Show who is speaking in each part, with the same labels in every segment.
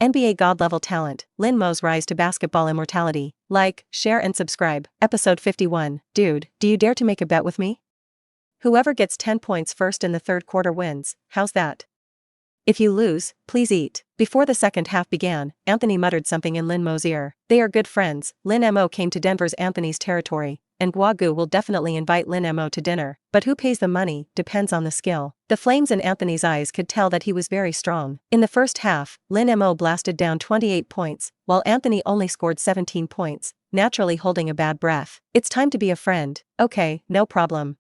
Speaker 1: NBA God-level talent, Lin Mo's rise to basketball immortality. Like, share and subscribe. Episode 51. Dude, do you dare to make a bet with me? Whoever gets 10 points first in the third quarter wins, how's that? If you lose, please eat. Before the second half began, Anthony muttered something in Lin Mo's ear. They are good friends. Lin Mo came to Denver's Anthony's territory, and Guagu will definitely invite Lin Mo to dinner. But who pays the money depends on the skill. The flames in Anthony's eyes could tell that he was very strong. In the first half, Lin Mo blasted down 28 points, while Anthony only scored 17 points, naturally holding a bad breath. It's time to be a friend. Okay, no problem.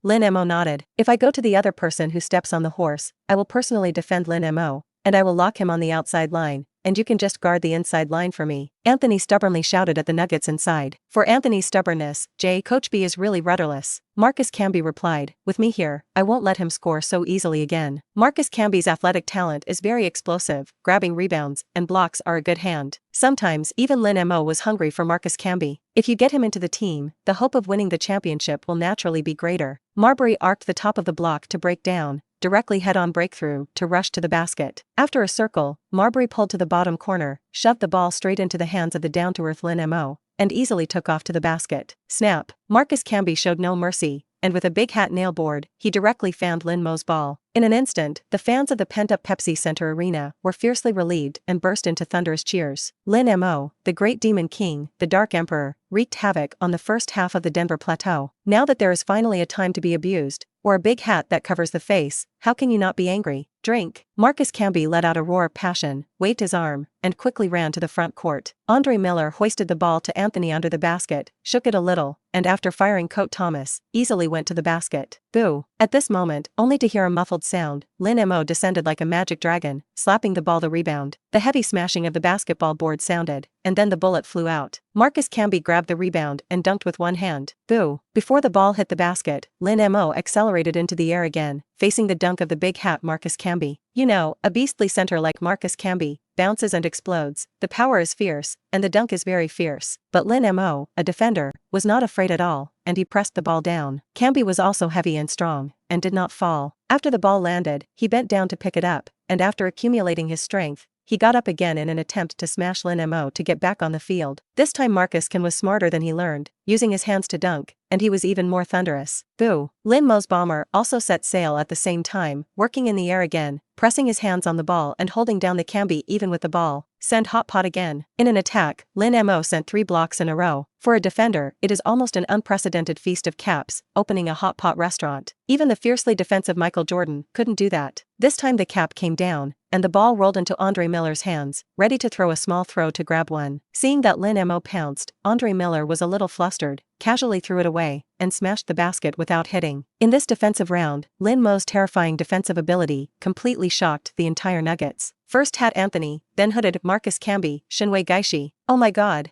Speaker 1: Lin Mo nodded. If I go to the other person who steps on the horse, I will personally defend Lin Mo, and I will lock him on the outside line, and you can just guard the inside line for me. Anthony stubbornly shouted at the Nuggets inside. For Anthony's stubbornness, Coach B is really rudderless. Marcus Camby replied, with me here, I won't let him score so easily again. Marcus Camby's athletic talent is very explosive, grabbing rebounds and blocks are a good hand. Sometimes even Lin Mo was hungry for Marcus Camby. If you get him into the team, the hope of winning the championship will naturally be greater. Marbury arced the top of the block to break down, directly head-on breakthrough to rush to the basket. After a circle, Marbury pulled to the bottom corner, shoved the ball straight into the hands of the down-to-earth Lin Mo, and easily took off to the basket. Snap! Marcus Camby showed no mercy, and with a big hat nail board, he directly fanned Lin Mo's ball. In an instant, the fans of the pent-up Pepsi Center arena were fiercely relieved and burst into thunderous cheers. Lin Mo, the great demon king, the Dark Emperor, wreaked havoc on the first half of the Denver Plateau. Now that there is finally a time to be abused, or a big hat that covers the face, how can you not be angry? Drink. Marcus Camby let out a roar of passion, waved his arm, and quickly ran to the front court. Andre Miller hoisted the ball to Anthony under the basket, shook it a little, and after firing Coat Thomas, easily went to the basket. Boo! At this moment, only to hear a muffled sound, Lin Mo descended like a magic dragon, slapping the ball the rebound. The heavy smashing of the basketball board sounded, and then the bullet flew out. Marcus Camby grabbed the rebound and dunked with one hand. Boo! Before the ball hit the basket, Lin Mo accelerated into the air again, facing the dunk of the big hat Marcus Camby. You know, a beastly center like Marcus Camby bounces and explodes, the power is fierce, and the dunk is very fierce. But Lin Mo, a defender, was not afraid at all, and he pressed the ball down. Camby was also heavy and strong, and did not fall. After the ball landed, he bent down to pick it up, and after accumulating his strength, he got up again in an attempt to smash Lin Mo to get back on the field. This time Marcus Can was smarter than he learned, using his hands to dunk, and he was even more thunderous. Boo! Lin Mo's bomber also set sail at the same time, working in the air again, pressing his hands on the ball and holding down the Camby even with the ball. Send hot pot again. In an attack, Lin Mo sent 3 blocks in a row. For a defender, it is almost an unprecedented feast of caps, opening a hot pot restaurant. Even the fiercely defensive Michael Jordan couldn't do that. This time the cap came down, and the ball rolled into Andre Miller's hands, ready to throw a small throw to grab one. Seeing that Lin Mo pounced, Andre Miller was a little flustered, casually threw it away, and smashed the basket without hitting. In this defensive round, Lin Mo's terrifying defensive ability completely shocked the entire Nuggets. First hat Anthony, then hooded Marcus Camby, Shinwei Gaishi. Oh my god.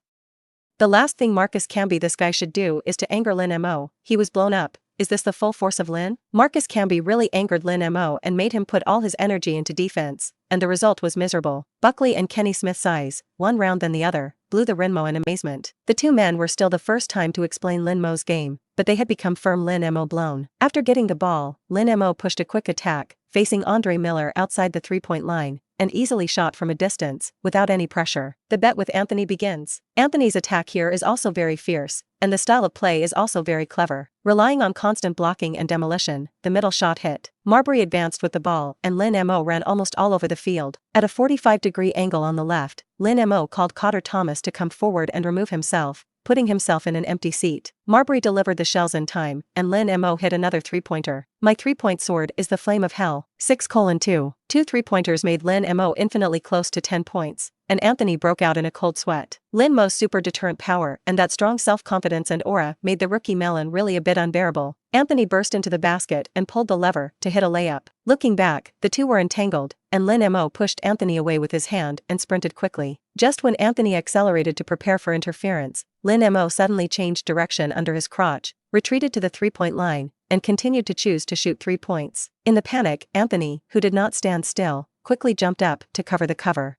Speaker 1: The last thing Marcus Camby this guy should do is to anger Lin Mo. He was blown up. Is this the full force of Lin? Marcus Camby really angered Lin Mo and made him put all his energy into defense, and the result was miserable. Buckley and Kenny Smith's eyes, one round than the other, blew the Lin Mo in amazement. The two men were still the first time to explain Lin Mo's game, but they had become firm Lin Mo blown. After getting the ball, Lin Mo pushed a quick attack, facing Andre Miller outside the three-point line, and easily shot from a distance, without any pressure. The bet with Anthony begins. Anthony's attack here is also very fierce, and the style of play is also very clever. Relying on constant blocking and demolition, the middle shot hit. Marbury advanced with the ball and Lin Mo ran almost all over the field. At a 45-degree angle on the left, Lin Mo called Cotter Thomas to come forward and remove himself, putting himself in an empty seat. Marbury delivered the shells in time, and Lin Mo hit another three-pointer. My three-point sword is the flame of hell. 6:2. 2 three-pointers made Lin Mo infinitely close to 10 points, and Anthony broke out in a cold sweat. Lin Mo's super deterrent power and that strong self-confidence and aura made the rookie melon really a bit unbearable. Anthony burst into the basket and pulled the lever to hit a layup. Looking back, the two were entangled, and Lin Mo pushed Anthony away with his hand and sprinted quickly. Just when Anthony accelerated to prepare for interference, Lin Mo suddenly changed direction under his crotch, retreated to the three-point line, and continued to choose to shoot 3 points. In the panic, Anthony, who did not stand still, quickly jumped up to cover the cover.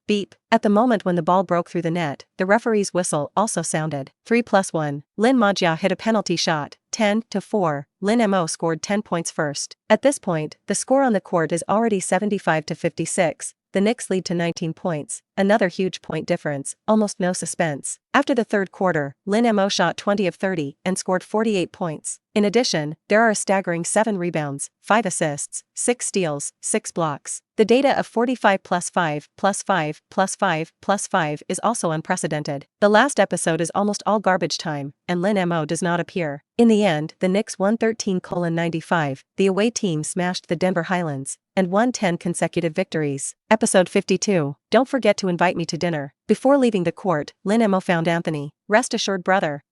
Speaker 1: Beep. At the moment when the ball broke through the net, the referee's whistle also sounded. 3+1. Lin Mo hit a penalty shot. 10-4. Lin Mo scored 10 points first. At this point, the score on the court is already 75-56, the Knicks lead to 19 points, another huge point difference, almost no suspense. After the third quarter, Lin Mo shot 20 of 30 and scored 48 points. In addition, there are a staggering 7 rebounds, 5 assists, 6 steals, 6 blocks. The data of 45 plus 5 plus 5 plus 5 plus 5 is also unprecedented. The last episode is almost all garbage time, and Lin Mo does not appear. In the end, the Knicks won 13-95, the away team smashed the Denver Highlands, and won 10 consecutive victories. Episode 52. Don't forget to invite me to dinner. Before leaving the court, Lin Mo found Anthony. Rest assured, brother.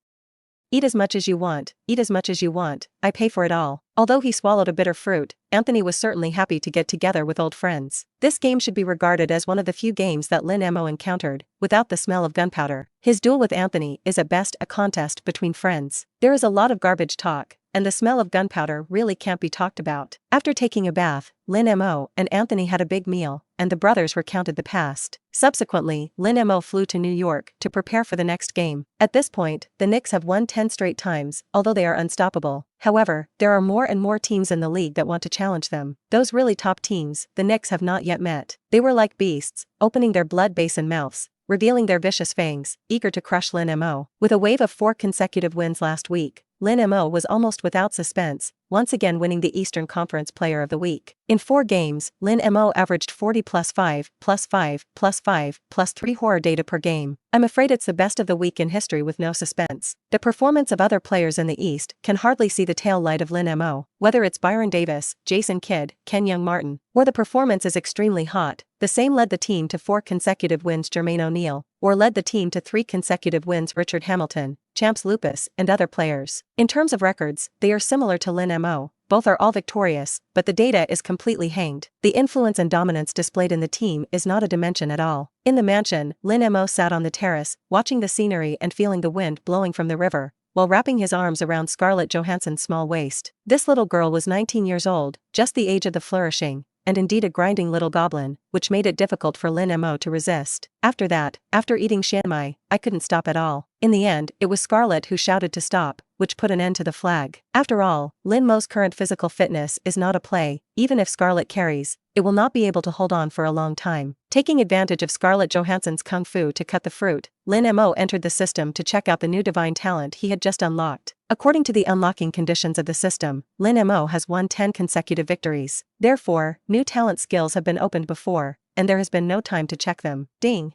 Speaker 1: Eat as much as you want, eat as much as you want, I pay for it all. Although he swallowed a bitter fruit, Anthony was certainly happy to get together with old friends. This game should be regarded as one of the few games that Lin Mo encountered without the smell of gunpowder. His duel with Anthony is at best a contest between friends. There is a lot of garbage talk, and the smell of gunpowder really can't be talked about. After taking a bath, Lin Mo and Anthony had a big meal, and the brothers recounted the past. Subsequently, Lin Mo flew to New York to prepare for the next game. At this point, the Knicks have won 10 straight times, although they are unstoppable. However, there are more and more teams in the league that want to challenge them. Those really top teams, the Knicks have not yet met. They were like beasts, opening their blood basin mouths, revealing their vicious fangs, eager to crush Lin Mo. With a wave of 4 consecutive wins last week, Lin Mo was almost without suspense, once again winning the Eastern Conference Player of the Week. In 4 games, Lin Mo averaged 40 plus 5, plus 5, plus 5, plus 3 horror data per game. I'm afraid it's the best of the week in history with no suspense. The performance of other players in the East can hardly see the tail light of Lin Mo, whether it's Byron Davis, Jason Kidd, Kenyon Martin, or the performance is extremely hot. The same led the team to 4 consecutive wins Jermaine O'Neal, or led the team to 3 consecutive wins Richard Hamilton, Champs Lupus, and other players. In terms of records, they are similar to Lin Mo. Both are all victorious, but the data is completely hanged. The influence and dominance displayed in the team is not a dimension at all. In the mansion, Lin Mo sat on the terrace, watching the scenery and feeling the wind blowing from the river, while wrapping his arms around Scarlett Johansson's small waist. This little girl was 19 years old, just the age of the flourishing, and indeed a grinding little goblin, which made it difficult for Lin Mo to resist. After that, after eating shanmai, I couldn't stop at all. In the end, it was Scarlett who shouted to stop, which put an end to the flag. After all, Lin Mo's current physical fitness is not a play. Even if Scarlett carries, it will not be able to hold on for a long time. Taking advantage of Scarlett Johansson's kung fu to cut the fruit, Lin Mo entered the system to check out the new divine talent he had just unlocked. According to the unlocking conditions of the system, Lin Mo has won 10 consecutive victories. Therefore, new talent skills have been opened before, and there has been no time to check them. Ding!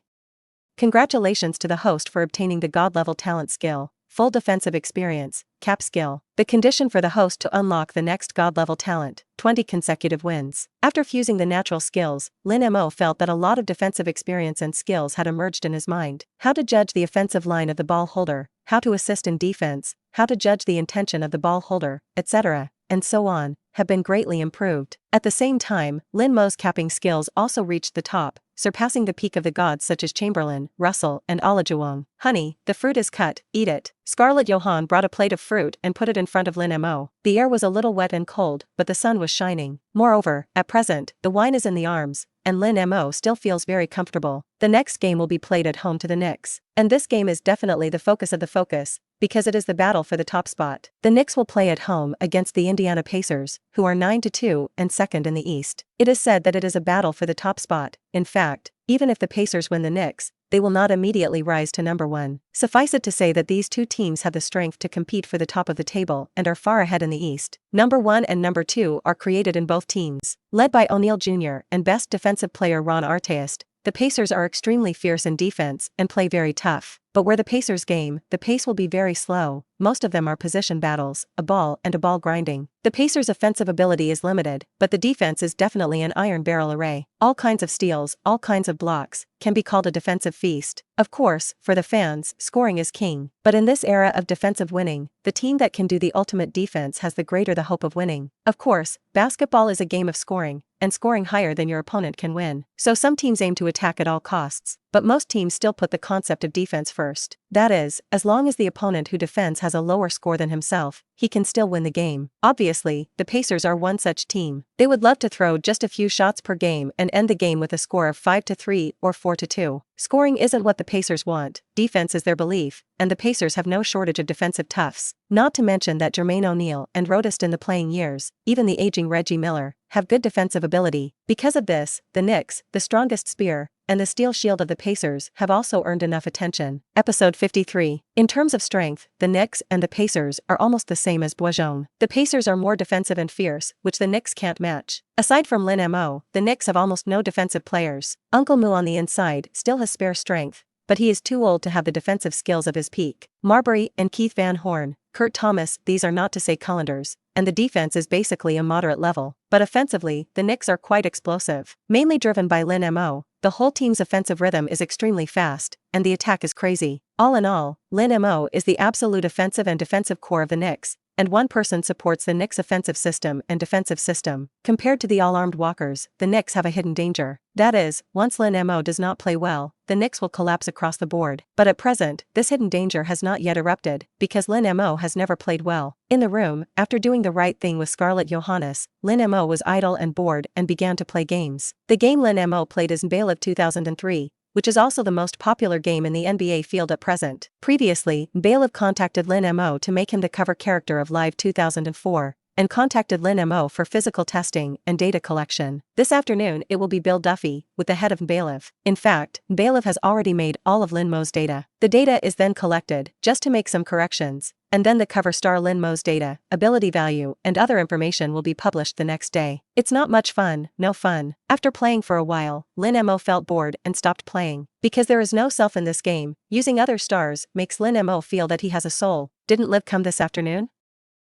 Speaker 1: Congratulations to the host for obtaining the God-level talent skill, full defensive experience, cap skill. The condition for the host to unlock the next God-level talent, 20 consecutive wins. After fusing the natural skills, Lin Mo felt that a lot of defensive experience and skills had emerged in his mind. How to judge the offensive line of the ball holder, how to assist in defense, how to judge the intention of the ball holder, etc., and so on, have been greatly improved. At the same time, Lin Mo's capping skills also reached the top, surpassing the peak of the gods such as Chamberlain, Russell, and Olajuwon. Honey, the fruit is cut, eat it. Scarlett Johansson brought a plate of fruit and put it in front of Lin Mo. The air was a little wet and cold, but the sun was shining. Moreover, at present, the wine is in the arms, and Lin Mo still feels very comfortable. The next game will be played at home to the Knicks. And this game is definitely the focus of the focus, because it is the battle for the top spot. The Knicks will play at home against the Indiana Pacers, who are 9-2 and second in the East. It is said that it is a battle for the top spot. In fact, even if the Pacers win the Knicks, they will not immediately rise to number 1. Suffice it to say that these two teams have the strength to compete for the top of the table and are far ahead in the East. Number 1 and number 2 are created in both teams. Led by O'Neal Jr. and best defensive player Ron Artest, the Pacers are extremely fierce in defense and play very tough. But where the Pacers game, the pace will be very slow. Most of them are position battles, a ball grinding. The Pacers' offensive ability is limited, but the defense is definitely an iron barrel array. All kinds of steals, all kinds of blocks, can be called a defensive feast. Of course, for the fans, scoring is king. But in this era of defensive winning, the team that can do the ultimate defense has the greater the hope of winning. Of course, basketball is a game of scoring, and scoring higher than your opponent can win. So some teams aim to attack at all costs, but most teams still put the concept of defense first. That is, as long as the opponent who defends has a lower score than himself, he can still win the game. Obviously, the Pacers are one such team. They would love to throw just a few shots per game and end the game with a score of 5-3 or 4-2. Scoring isn't what the Pacers want, defense is their belief, and the Pacers have no shortage of defensive toughs. Not to mention that Jermaine O'Neal and Rhodest in the playing years, even the aging Reggie Miller, have good defensive ability. Because of this, the Knicks, the strongest spear, and the steel shield of the Pacers have also earned enough attention. Episode 53. In terms of strength, the Knicks and the Pacers are almost the same as Boisjon. The Pacers are more defensive and fierce, which the Knicks can't match. Aside from Lin Mo, the Knicks have almost no defensive players. Uncle Mo on the inside still has spare strength, but he is too old to have the defensive skills of his peak. Marbury and Keith Van Horn, Kurt Thomas, these are not to say Collanders, and the defense is basically a moderate level. But offensively, the Knicks are quite explosive. Mainly driven by Lin Mo, the whole team's offensive rhythm is extremely fast, and the attack is crazy. All in all, Lin Mo is the absolute offensive and defensive core of the Knicks, and one person supports the Knicks' offensive system and defensive system. Compared to the all-armed Walkers, the Knicks have a hidden danger. That is, once Lin Mo does not play well, the Knicks will collapse across the board. But at present, this hidden danger has not yet erupted, because Lin Mo has never played well. In the room, after doing the right thing with Scarlett Johansson, Lin Mo was idle and bored and began to play games. The game Lin Mo played is Duel of 2003. Which is also the most popular game in the NBA field at present. Previously, Balev contacted Lin Mo to make him the cover character of Live 2004, and contacted Lin Mo for physical testing and data collection. This afternoon it will be Bill Duffy, with the head of Balev. In fact, Balev has already made all of Lin Mo's data. The data is then collected, just to make some corrections, and then the cover star Lin Mo's data, ability value, and other information will be published the next day. It's not much fun, no fun. After playing for a while, Lin Mo felt bored and stopped playing. Because there is no self in this game, using other stars makes Lin Mo feel that he has a soul. Didn't Liv come this afternoon?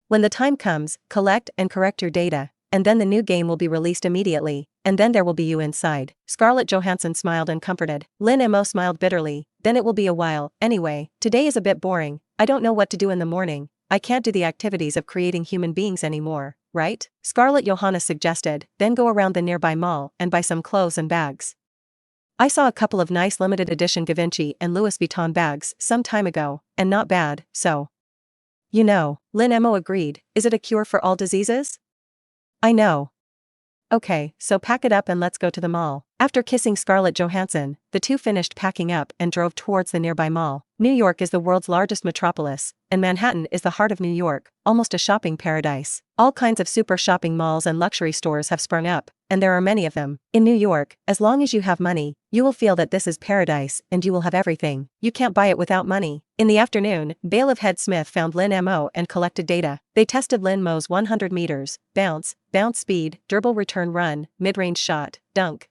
Speaker 1: When the time comes, collect and correct your data, and then the new game will be released immediately, and then there will be you inside. Scarlett Johansson smiled and comforted. Lin Mo smiled bitterly. Then it will be a while. Anyway, today is a bit boring. I don't know what to do in the morning. I can't do the activities of creating human beings anymore, right? Scarlett Johansson suggested, then go around the nearby mall and buy some clothes and bags. I saw a couple of nice limited edition Givenchy and Louis Vuitton bags some time ago, and not bad, so. You know, Lin Mo agreed. Is it a cure for all diseases? I know. Okay, so pack it up and let's go to the mall. After kissing Scarlett Johansson, the two finished packing up and drove towards the nearby mall. New York is the world's largest metropolis, and Manhattan is the heart of New York, almost a shopping paradise. All kinds of super shopping malls and luxury stores have sprung up, and there are many of them. In New York, as long as you have money, you will feel that this is paradise and you will have everything. You can't buy it without money. In the afternoon, Bailiff Head Smith found Lin Mo and collected data. They tested Lin Mo's 100 meters, bounce speed, dribble return run, mid-range shot, dunk,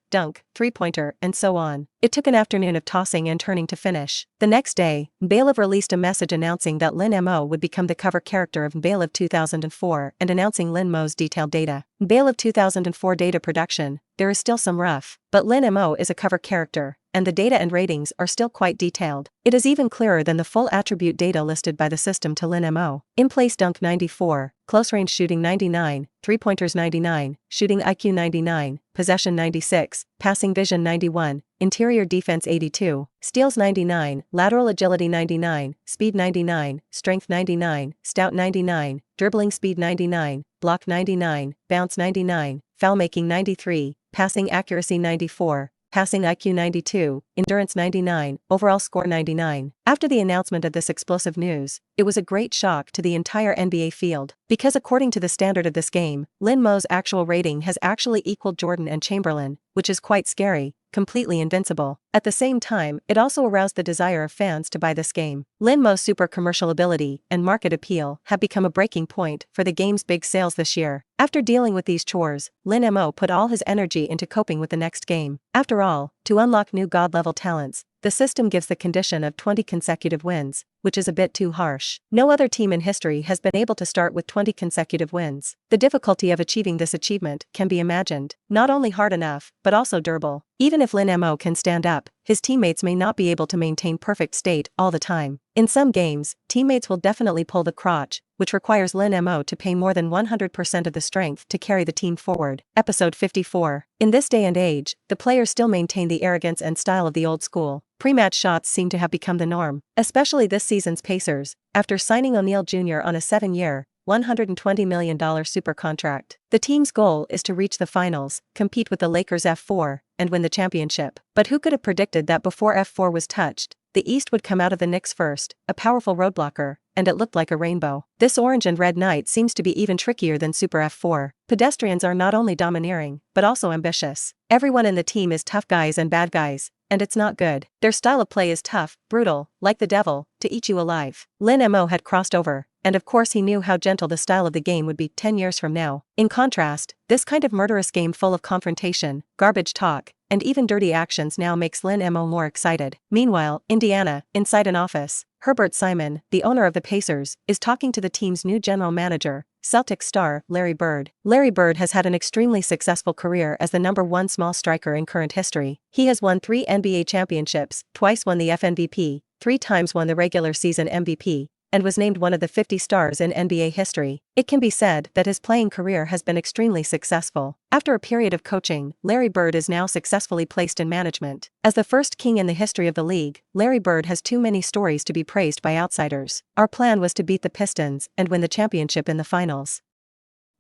Speaker 1: three-pointer, and so on. It took an afternoon of tossing and turning to finish. The next day, Bailiff released a message announcing that Lin Mo would become the cover character of Bailiff 2004 and announcing Lin Mo's detailed data. Bailiff 2004 data production, there is still some rough, but Lin Mo is a cover character, and the data and ratings are still quite detailed. It is even clearer than the full attribute data listed by the system to Lin Mo. In-place dunk 94, close-range shooting 99, three-pointers 99, shooting IQ 99, possession 96, passing vision 91, interior defense 82, steals 99, lateral agility 99, speed 99, strength 99, stout 99, dribbling speed 99, block 99, bounce 99, foul making 93, passing accuracy 94, passing IQ 92, endurance 99, overall score 99. After the announcement of this explosive news, it was a great shock to the entire NBA field, because according to the standard of this game, Lin Mo's actual rating has actually equaled Jordan and Chamberlain, which is quite scary, completely invincible. At the same time, it also aroused the desire of fans to buy this game. Lin Mo's super commercial ability and market appeal have become a breaking point for the game's big sales this year. After dealing with these chores, Lin Mo put all his energy into coping with the next game. After all, to unlock new god-level talents, the system gives the condition of 20 consecutive wins, which is a bit too harsh. No other team in history has been able to start with 20 consecutive wins. The difficulty of achieving this achievement can be imagined. Not only hard enough, but also durable. Even if Lin Mo can stand up, his teammates may not be able to maintain perfect state all the time. In some games, teammates will definitely pull the crotch, which requires Lin Mo to pay more than 100% of the strength to carry the team forward. Episode 54. In this day and age, the players still maintain the arrogance and style of the old school. Pre-match shots seem to have become the norm, especially this season's Pacers, after signing O'Neal Jr. on a 7-year, $120 million super contract. The team's goal is to reach the finals, compete with the Lakers F4, and win the championship. But who could have predicted that before F4 was touched, the East would come out of the Knicks first, a powerful roadblocker, and it looked like a rainbow. This orange and red night seems to be even trickier than Super F4. Pedestrians are not only domineering, but also ambitious. Everyone in the team is tough guys and bad guys, and it's not good. Their style of play is tough, brutal, like the devil, to eat you alive. Lin Mo had crossed over, and of course he knew how gentle the style of the game would be 10 years from now. In contrast, this kind of murderous game full of confrontation, garbage talk, and even dirty actions now makes Lin Mo more excited. Meanwhile, Indiana, inside an office, Herbert Simon, the owner of the Pacers, is talking to the team's new general manager, Celtics star Larry Bird. Larry Bird has had an extremely successful career as the #1 small striker in current history. He has won 3 NBA championships, twice won the FNVP, 3 times won the regular season MVP, and was named one of the 50 stars in NBA history. It can be said that his playing career has been extremely successful. After a period of coaching, Larry Bird is now successfully placed in management. As the first king in the history of the league, Larry Bird has too many stories to be praised by outsiders. Our plan was to beat the Pistons and win the championship in the finals.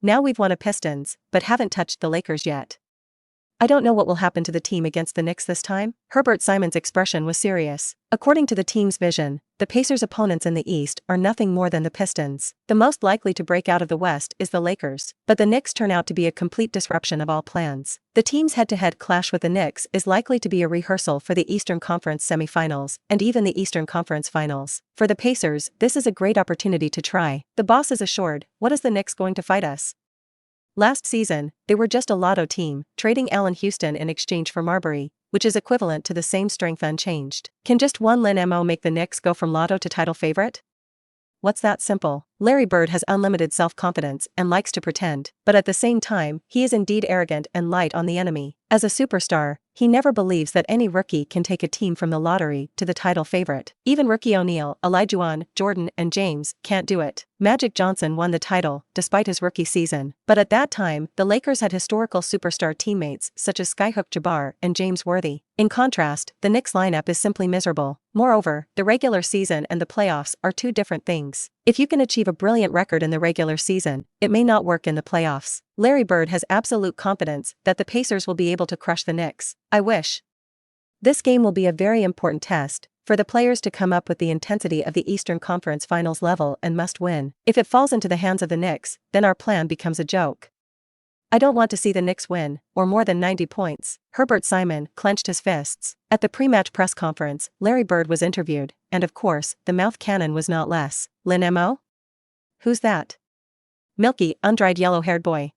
Speaker 1: Now we've won a Pistons, but haven't touched the Lakers yet. I don't know what will happen to the team against the Knicks this time. Herbert Simon's expression was serious. According to the team's vision, the Pacers' opponents in the East are nothing more than the Pistons. The most likely to break out of the West is the Lakers, but the Knicks turn out to be a complete disruption of all plans. The team's head-to-head clash with the Knicks is likely to be a rehearsal for the Eastern Conference semifinals and even the Eastern Conference finals. For the Pacers, this is a great opportunity to try. The boss is assured, what is the Knicks going to fight us? Last season, they were just a lotto team, trading Allen Houston in exchange for Marbury, which is equivalent to the same strength unchanged. Can just one Lin Mo make the Knicks go from lotto to title favorite? What's that simple? Larry Bird has unlimited self-confidence and likes to pretend, but at the same time, he is indeed arrogant and light on the enemy. As a superstar, he never believes that any rookie can take a team from the lottery to the title favorite. Even rookie O'Neal, Olajuwon, Jordan, and James can't do it. Magic Johnson won the title, despite his rookie season. But at that time, the Lakers had historical superstar teammates such as Skyhook Jabbar and James Worthy. In contrast, the Knicks lineup is simply miserable. Moreover, the regular season and the playoffs are two different things. If you can achieve a brilliant record in the regular season, it may not work in the playoffs. Larry Bird has absolute confidence that the Pacers will be able to crush the Knicks. I wish. This game will be a very important test for the players to come up with the intensity of the Eastern Conference Finals level and must win. If it falls into the hands of the Knicks, then our plan becomes a joke. I don't want to see the Knicks win, or more than 90 points. Herbert Simon clenched his fists. At the pre-match press conference, Larry Bird was interviewed, and of course, the mouth cannon was not less. Lin Mo? Who's that? Milky, undried yellow-haired boy.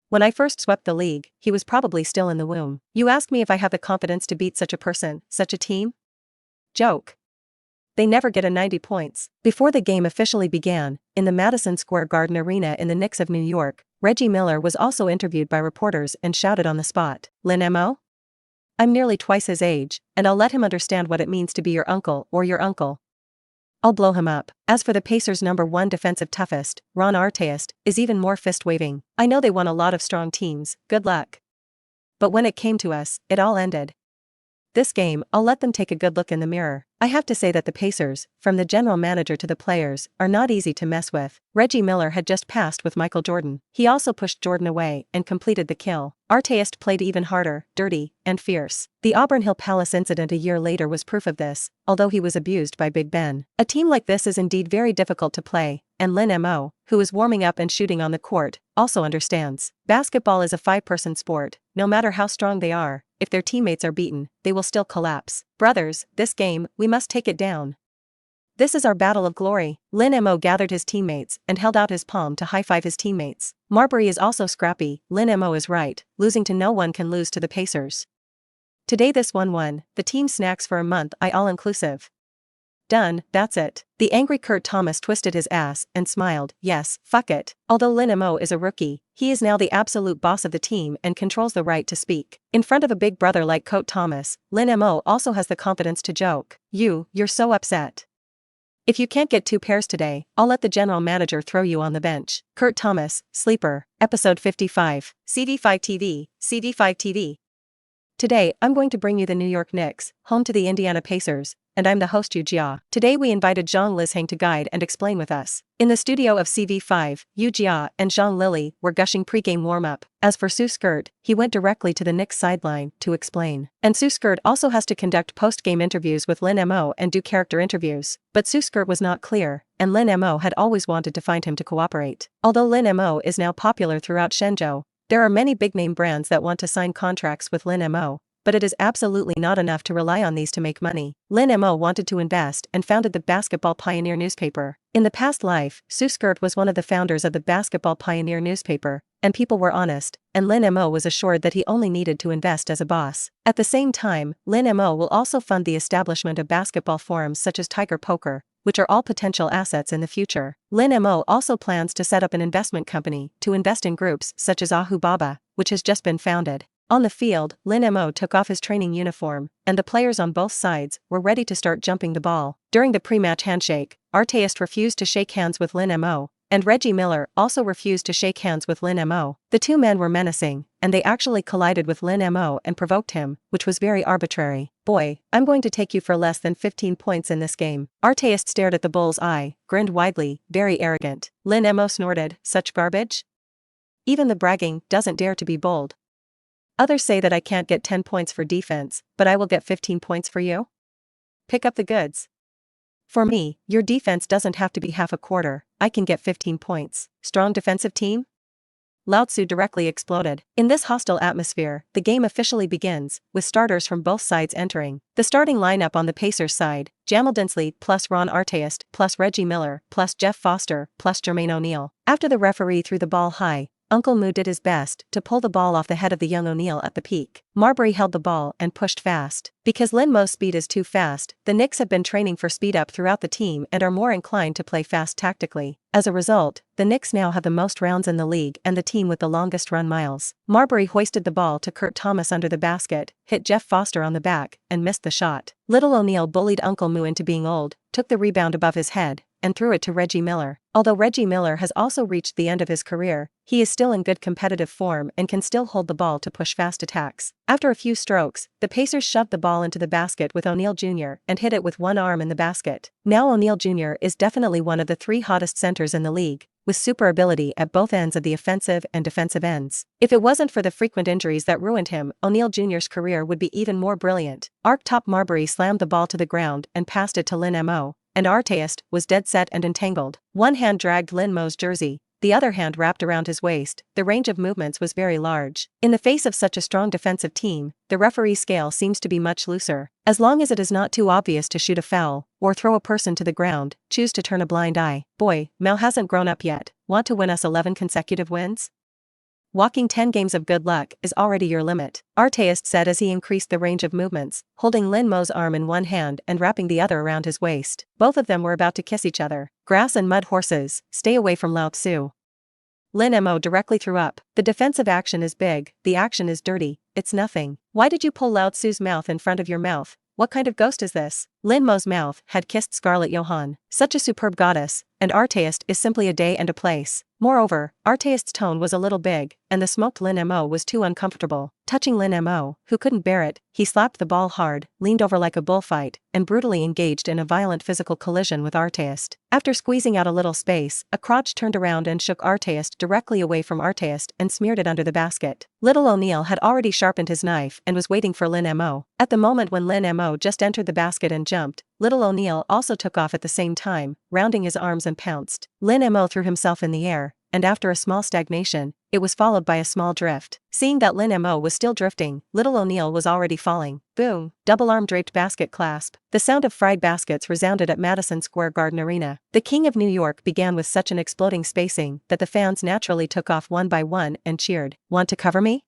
Speaker 1: When I first swept the league, he was probably still in the womb. You ask me if I have the confidence to beat such a person, such a team? Joke. They never get a 90 points. Before the game officially began, in the Madison Square Garden Arena in the Knicks of New York, Reggie Miller was also interviewed by reporters and shouted on the spot, Lin Mo? I'm nearly twice his age, and I'll let him understand what it means to be your uncle or your uncle. I'll blow him up. As for the Pacers' #1 defensive toughest, Ron Artest, is even more fist-waving. I know they won a lot of strong teams, good luck. But when it came to us, it all ended. This game, I'll let them take a good look in the mirror. I have to say that the Pacers, from the general manager to the players, are not easy to mess with. Reggie Miller had just passed with Michael Jordan. He also pushed Jordan away and completed the kill. Artest played even harder, dirty, and fierce. The Auburn Hill Palace incident a year later was proof of this, although he was abused by Big Ben. A team like this is indeed very difficult to play, and Lin Mo, who is warming up and shooting on the court, also understands. Basketball is a 5-person sport. No matter how strong they are, if their teammates are beaten, they will still collapse. Brothers, this game, we must take it down. This is our battle of glory. Lin Mo gathered his teammates and held out his palm to high-five his teammates. Marbury is also scrappy. Lin Mo is right. Losing to no one can lose to the Pacers. Today this 1-1, the team snacks for a month all-inclusive. Done, that's it. The angry Kurt Thomas twisted his ass and smiled, yes, fuck it. Although Lin Mo is a rookie, he is now the absolute boss of the team and controls the right to speak. In front of a big brother like Kurt Thomas, Lin Mo also has the confidence to joke. You're so upset. If you can't get 2 pairs today, I'll let the general manager throw you on the bench. Kurt Thomas, Sleeper, Episode 55. CD5 TV, CD5 TV. Today, I'm going to bring you the New York Knicks, home to the Indiana Pacers, and I'm the host Yu Jia. Today we invited Zhang Lisheng to guide and explain with us. In the studio of CV5, Yu Jia and Zhang Lili were gushing pre-game warm-up. As for Su Skirt, he went directly to the Knicks sideline to explain. And Su Skirt also has to conduct post-game interviews with Lin Mo and do character interviews. But Su Skirt was not clear, and Lin Mo had always wanted to find him to cooperate. Although Lin Mo is now popular throughout Shenzhou, there are many big-name brands that want to sign contracts with Lin Mo. But it is absolutely not enough to rely on these to make money. Lin Mo wanted to invest and founded the Basketball Pioneer newspaper. In the past life, Su Skirt was one of the founders of the Basketball Pioneer newspaper, and people were honest, and Lin Mo was assured that he only needed to invest as a boss. At the same time, Lin Mo will also fund the establishment of basketball forums such as Tiger Poker, which are all potential assets in the future. Lin Mo also plans to set up an investment company to invest in groups such as Alibaba, which has just been founded. On the field, Lin Mo took off his training uniform, and the players on both sides were ready to start jumping the ball. During the pre-match handshake, Artist refused to shake hands with Lin Mo, and Reggie Miller also refused to shake hands with Lin Mo. The two men were menacing, and they actually collided with Lin Mo and provoked him, which was very arbitrary. "Boy, I'm going to take you for less than 15 points in this game." Artist stared at the bull's eye, grinned widely, very arrogant. Lin Mo snorted, "Such garbage? Even the bragging doesn't dare to be bold. Others say that I can't get 10 points for defense, but I will get 15 points for you? Pick up the goods. For me, your defense doesn't have to be half a quarter, I can get 15 points. Strong defensive team?" Lao Tzu directly exploded. In this hostile atmosphere, the game officially begins, with starters from both sides entering. The starting lineup on the Pacers side: Jamal Dinsley plus Ron Artest plus Reggie Miller plus Jeff Foster plus Jermaine O'Neal. After the referee threw the ball high, Uncle Moo did his best to pull the ball off the head of the young O'Neal at the peak. Marbury held the ball and pushed fast. Because Lin Mo's speed is too fast, the Knicks have been training for speed up throughout the team and are more inclined to play fast tactically. As a result, the Knicks now have the most rounds in the league and the team with the longest run miles. Marbury hoisted the ball to Kurt Thomas under the basket, hit Jeff Foster on the back, and missed the shot. Little O'Neal bullied Uncle Moo into being old, took the rebound above his head, and threw it to Reggie Miller. Although Reggie Miller has also reached the end of his career, he is still in good competitive form and can still hold the ball to push fast attacks. After a few strokes, the Pacers shoved the ball into the basket with O'Neal Jr. and hit it with one arm in the basket. Now O'Neal Jr. is definitely one of the three hottest centers in the league, with super ability at both ends of the offensive and defensive ends. If it wasn't for the frequent injuries that ruined him, O'Neal Jr.'s career would be even more brilliant. Arc-top Marbury slammed the ball to the ground and passed it to Lin Mo, and Artest was dead set and entangled. One hand dragged Lin Mo's jersey, the other hand wrapped around his waist. The range of movements was very large. In the face of such a strong defensive team, the referee's scale seems to be much looser. As long as it is not too obvious to shoot a foul, or throw a person to the ground, choose to turn a blind eye. "Boy, Mao hasn't grown up yet. Want to win us 11 consecutive wins? Walking 10 games of good luck is already your limit," Artest said as he increased the range of movements, holding Lin Mo's arm in one hand and wrapping the other around his waist. Both of them were about to kiss each other. "Grass and mud horses, stay away from Lao Tzu." Lin Mo directly threw up. "The defensive action is big, the action is dirty, it's nothing. Why did you pull Lao Tzu's mouth in front of your mouth? What kind of ghost is this?" Lin Mo's mouth had kissed Scarlett Johansson, such a superb goddess, and Artest is simply a day and a place. Moreover, Artest's tone was a little big, and the smoked Lin Mo was too uncomfortable. Touching Lin Mo, who couldn't bear it, he slapped the ball hard, leaned over like a bullfight, and brutally engaged in a violent physical collision with Artest. After squeezing out a little space, a crotch turned around and shook Artest directly away from Artest and smeared it under the basket. Little O'Neal had already sharpened his knife and was waiting for Lin Mo. At the moment when Lin Mo just entered the basket and jumped, Little O'Neal also took off at the same time, rounding his arms and pounced. Lin Mo threw himself in the air, and after a small stagnation, it was followed by a small drift. Seeing that Lin Mo was still drifting, Little O'Neal was already falling. Boom! Double arm draped basket clasp. The sound of fried baskets resounded at Madison Square Garden Arena. The King of New York began with such an exploding spacing that the fans naturally took off one by one and cheered. "Want to cover me?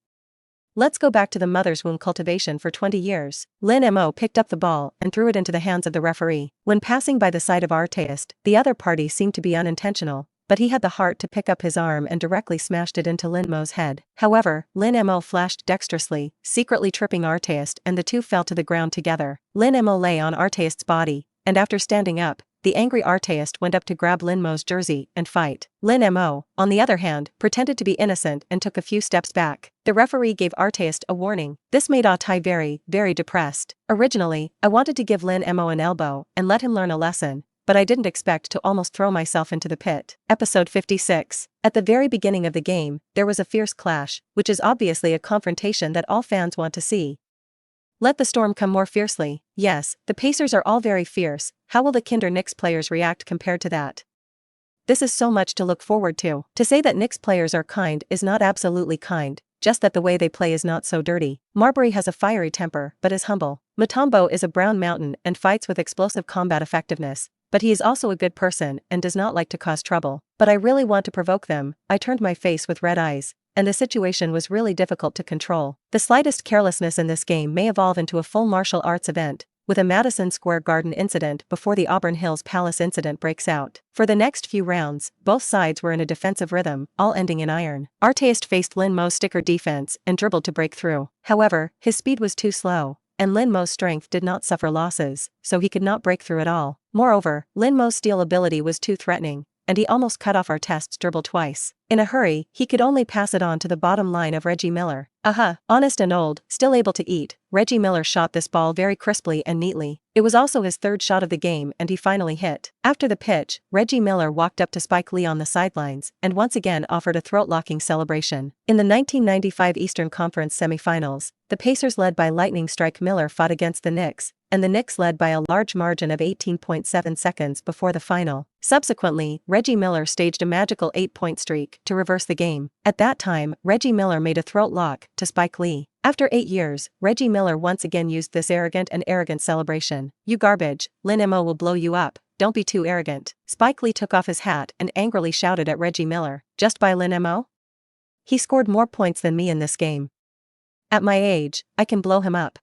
Speaker 1: Let's go back to the mother's womb cultivation for 20 years. Lin Mo picked up the ball and threw it into the hands of the referee. When passing by the side of Artest, the other party seemed to be unintentional, but he had the heart to pick up his arm and directly smashed it into Lin Mo's head. However, Lin Mo flashed dexterously, secretly tripping Artest, and the two fell to the ground together. Lin Mo lay on Artest's body, and after standing up, the angry artist went up to grab Lin Mo's jersey and fight. Lin Mo, on the other hand, pretended to be innocent and took a few steps back. The referee gave artist a warning. This made Tai very, very depressed. Originally, I wanted to give Lin Mo an elbow and let him learn a lesson, but I didn't expect to almost throw myself into the pit. Episode 56. At the very beginning of the game, there was a fierce clash, which is obviously a confrontation that all fans want to see. Let the storm come more fiercely. Yes, the Pacers are all very fierce. How will the Kinder Knicks players react compared to that? This is so much to look forward to. To say that Knicks players are kind is not absolutely kind, just that the way they play is not so dirty. Marbury has a fiery temper, but is humble. Mutombo is a brown mountain and fights with explosive combat effectiveness, but he is also a good person and does not like to cause trouble. But I really want to provoke them. I turned my face with red eyes, and the situation was really difficult to control. The slightest carelessness in this game may evolve into a full martial arts event, with a Madison Square Garden incident before the Auburn Hills Palace incident breaks out. For the next few rounds, both sides were in a defensive rhythm, all ending in iron. Artist faced Lin Mo's sticker defense and dribbled to break through. However, his speed was too slow, and Lin Mo's strength did not suffer losses, so he could not break through at all. Moreover, Lin Mo's steal ability was too threatening, and he almost cut off Artest's dribble twice. In a hurry, he could only pass it on to the bottom line of Reggie Miller. Honest and old, still able to eat, Reggie Miller shot this ball very crisply and neatly. It was also his third shot of the game and he finally hit. After the pitch, Reggie Miller walked up to Spike Lee on the sidelines and once again offered a throat-locking celebration. In the 1995 Eastern Conference semifinals, the Pacers led by lightning strike Miller fought against the Knicks, and the Knicks led by a large margin of 18.7 seconds before the final. Subsequently, Reggie Miller staged a magical 8-point streak to reverse the game. At that time, Reggie Miller made a throat lock to Spike Lee. After 8 years, Reggie Miller once again used this arrogant celebration. "You garbage, Lin Mo will blow you up, don't be too arrogant." Spike Lee took off his hat and angrily shouted at Reggie Miller, "Just by Lin Mo? He scored more points than me in this game. At my age, I can blow him up."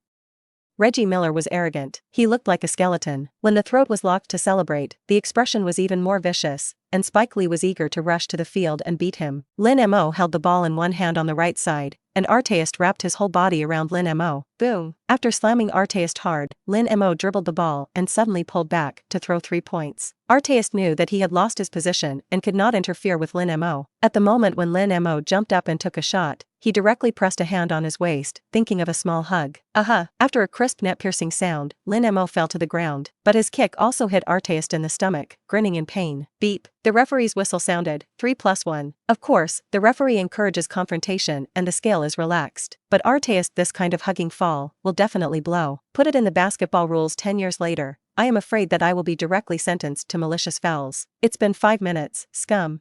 Speaker 1: Reggie Miller was arrogant. He looked like a skeleton. When the throat was locked to celebrate, the expression was even more vicious, and Spike Lee was eager to rush to the field and beat him. Lin Mo held the ball in one hand on the right side, and Artest wrapped his whole body around Lin Mo. Boom! After slamming Artest hard, Lin Mo dribbled the ball and suddenly pulled back to throw 3 points. Artest knew that he had lost his position and could not interfere with Lin Mo. At the moment when Lin Mo jumped up and took a shot, he directly pressed a hand on his waist, thinking of a small hug. After a crisp net-piercing sound, Lin Mo fell to the ground, but his kick also hit Artest in the stomach, grinning in pain. Beep! The referee's whistle sounded. 3+1. Of course, the referee encourages confrontation and the scale is relaxed. But Artest, this kind of hugging fall will definitely blow. Put it in the basketball rules 10 years later. I am afraid that I will be directly sentenced to malicious fouls. It's been 5 minutes, scum.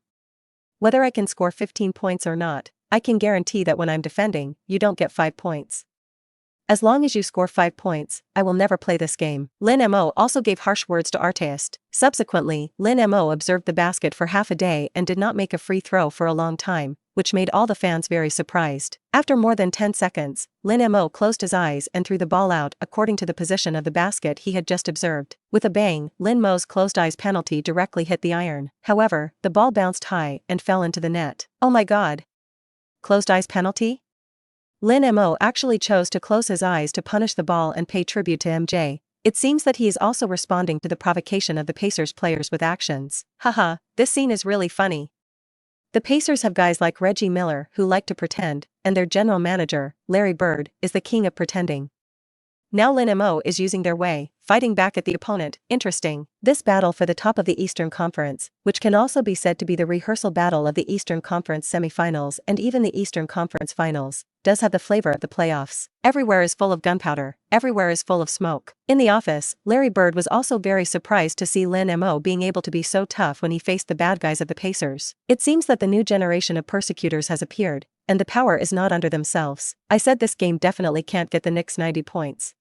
Speaker 1: Whether I can score 15 points or not, I can guarantee that when I'm defending, you don't get 5 points. As long as you score 5 points, I will never play this game. Lin Mo also gave harsh words to Artest. Subsequently, Lin Mo observed the basket for half a day and did not make a free throw for a long time, which made all the fans very surprised. After more than 10 seconds, Lin Mo closed his eyes and threw the ball out according to the position of the basket he had just observed. With a bang, Lin Mo's closed eyes penalty directly hit the iron. However, the ball bounced high and fell into the net. Oh my god! Closed eyes penalty? Lin Mo actually chose to close his eyes to punish the ball and pay tribute to MJ. It seems that he is also responding to the provocation of the Pacers players with actions. This scene is really funny. The Pacers have guys like Reggie Miller who like to pretend, and their general manager, Larry Bird, is the king of pretending. Now Lin Mo is using their way, fighting back at the opponent. Interesting. This battle for the top of the Eastern Conference, which can also be said to be the rehearsal battle of the Eastern Conference semifinals and even the Eastern Conference finals, does have the flavor of the playoffs. Everywhere is full of gunpowder, everywhere is full of smoke. In the office, Larry Bird was also very surprised to see Lin Mo being able to be so tough when he faced the bad guys of the Pacers. It seems that the new generation of persecutors has appeared, and the power is not under themselves. I said this game definitely can't get the Knicks 90 points.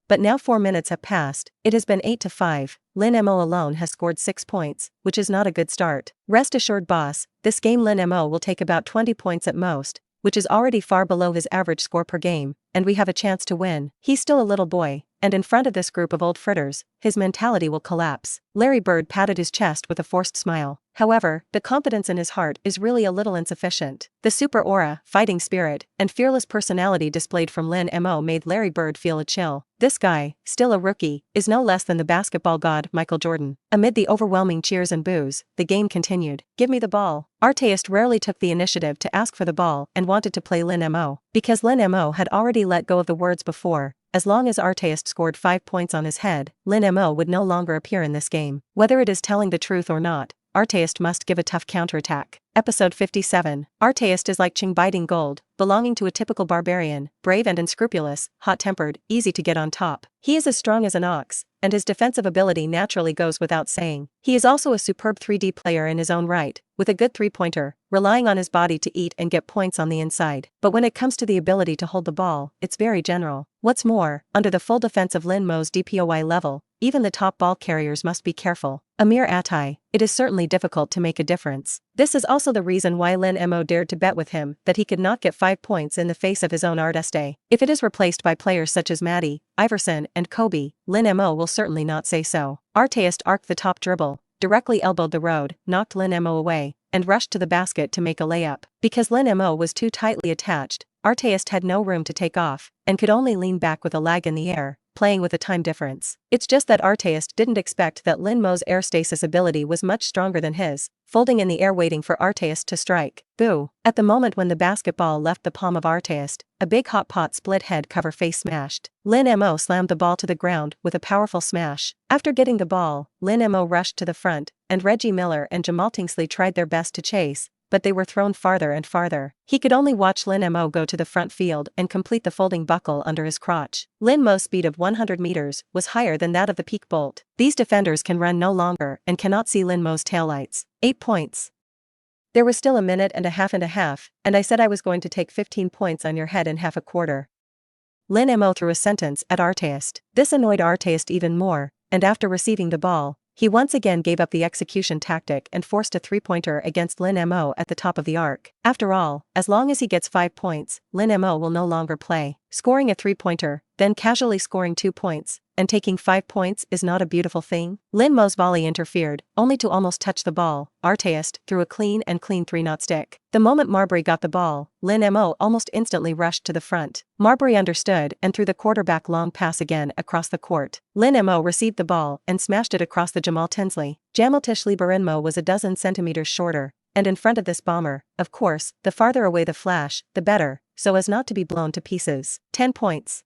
Speaker 1: But now 4 minutes have passed, it has been 8-5, Lin Mo alone has scored 6 points, which is not a good start. Rest assured boss, this game Lin Mo will take about 20 points at most, which is already far below his average score per game, and we have a chance to win. He's still a little boy, and in front of this group of old fritters, his mentality will collapse. Larry Bird patted his chest with a forced smile. However, the confidence in his heart is really a little insufficient. The super aura, fighting spirit, and fearless personality displayed from Lin Mo made Larry Bird feel a chill. This guy, still a rookie, is no less than the basketball god Michael Jordan. Amid the overwhelming cheers and boos, the game continued. Give me the ball. Artist rarely took the initiative to ask for the ball and wanted to play Lin Mo. Because Lin Mo had already let go of the words before, as long as Artist scored 5 points on his head, Lin Mo would no longer appear in this game. Whether it is telling the truth or not, Artist must give a tough counterattack. Episode 57. Artist is like Ching biting gold, belonging to a typical barbarian, brave and unscrupulous, hot-tempered, easy to get on top. He is as strong as an ox, and his defensive ability naturally goes without saying. He is also a superb 3D player in his own right, with a good three-pointer, relying on his body to eat and get points on the inside. But when it comes to the ability to hold the ball, it's very general. What's more, under the full defense of Lin Mo's DPOI level, even the top ball carriers must be careful. A mere Atai, it is certainly difficult to make a difference. This is also the reason why Lin Mo dared to bet with him that he could not get 5 points in the face of his own Artiste. If it is replaced by players such as Maddie, Iverson, and Kobe, Lin Mo will certainly not say so. Artist arced the top dribble, directly elbowed the road, knocked Lin Mo away, and rushed to the basket to make a layup. Because Lin Mo was too tightly attached, Artist had no room to take off, and could only lean back with a lag in the air, playing with a time difference. It's just that Artist didn't expect that Lin Mo's air stasis ability was much stronger than his, folding in the air waiting for Artist to strike. Boo! At the moment when the basketball left the palm of Artist, a big hot pot split head cover face smashed. Lin Mo slammed the ball to the ground with a powerful smash. After getting the ball, Lin Mo rushed to the front, and Reggie Miller and Jamal Tinsley tried their best to chase, but they were thrown farther and farther. He could only watch Lin Mo go to the front field and complete the folding buckle under his crotch. Lin Mo's speed of 100 meters was higher than that of the peak bolt. These defenders can run no longer and cannot see Lin Mo's taillights. 8 points. There was still a minute and a half, and I said I was going to take 15 points on your head in half a quarter. Lin Mo threw a sentence at Artist. This annoyed Artist even more, and after receiving the ball, he once again gave up the execution tactic and forced a three-pointer against Lin Mo at the top of the arc. After all, as long as he gets 5 points, Lin Mo will no longer play. Scoring a three-pointer, then casually scoring 2 points, and taking 5 points is not a beautiful thing? Lin Mo's volley interfered, only to almost touch the ball. Artist threw a clean 3-knot stick. The moment Marbury got the ball, Lin Mo almost instantly rushed to the front. Marbury understood and threw the quarterback long pass again across the court. Lin Mo received the ball and smashed it across the Jamal Tinsley. Jamaltish Liberenmo was a dozen centimeters shorter, and in front of this bomber, of course, the farther away the flash, the better, so as not to be blown to pieces. 10 points.